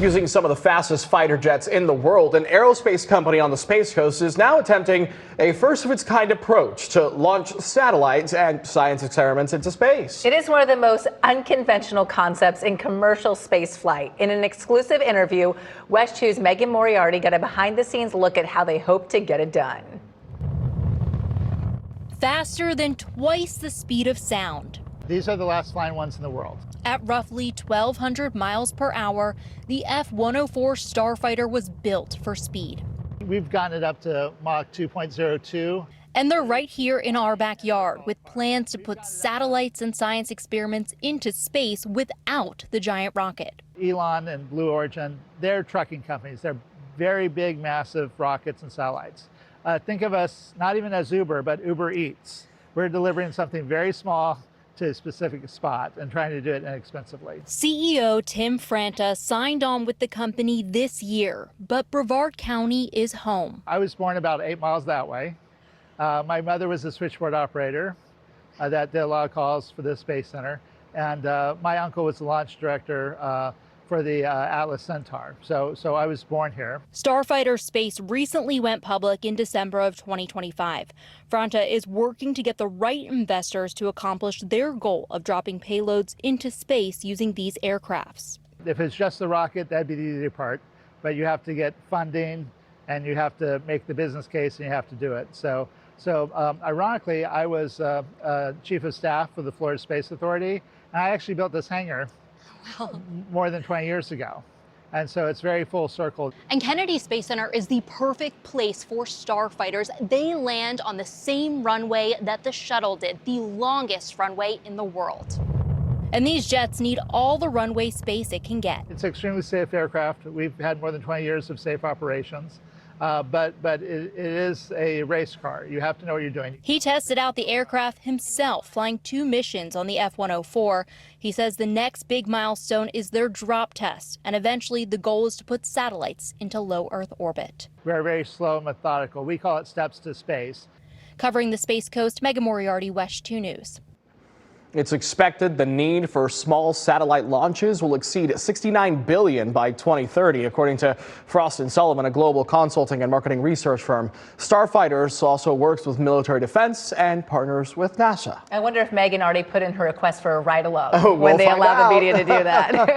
Using some of the fastest fighter jets in the world, an aerospace company on the Space Coast is now attempting a first-of-its-kind approach to launch satellites and science experiments into space. It is one of the most unconventional concepts in commercial space flight. In an exclusive interview, WESH 2's Megan Moriarty got a behind-the-scenes look at how they hope to get it done. Faster than twice the speed of sound. These are the last flying ones in the world. At roughly 1,200 miles per hour, the F-104 Starfighter was built for speed. We've gotten it up to Mach 2.02. And they're right here in our backyard with plans to put satellites and science experiments into space without the giant rocket. Elon and Blue Origin, they're trucking companies. They're very big, massive rockets and satellites. Think of us not even as Uber, but Uber Eats. We're delivering something very small to a specific spot and trying to do it inexpensively. CEO Tim Franta signed on with the company this year, but Brevard County is home. I was born about 8 miles that way. My mother was a switchboard operator that did a lot of calls for the Space Center, and my uncle was the launch director for the Atlas Centaur. So I was born here. Starfighters Space recently went public in December of 2025. Franta is working to get the right investors to accomplish their goal of dropping payloads into space using these aircrafts. If it's just the rocket, that'd be the easy part, but you have to get funding and you have to make the business case and you have to do it. So ironically, I was chief of staff for the Florida Space Authority, and I actually built this hangar more than 20 years ago. And so it's very full circle. And Kennedy Space Center is the perfect place for starfighters. They land on the same runway that the shuttle did, the longest runway in the world. And these jets need all the runway space it can get. It's an extremely safe aircraft. We've had more than 20 years of safe operations. But it is a race car. You have to know what you're doing. He tested out the aircraft himself, flying 2 missions on the F-104. He says the next big milestone is their drop test, and eventually the goal is to put satellites into low Earth orbit. We're very slow and methodical. We call it steps to space. Covering the Space Coast, Megan Moriarty, WESH 2 News. It's expected the need for small satellite launches will exceed $69 billion by 2030, according to Frost & Sullivan, a global consulting and marketing research firm. Starfighters also works with military defense and partners with NASA. I wonder if Megan already put in her request for a ride-along We'll when they find allow out. the media to do that.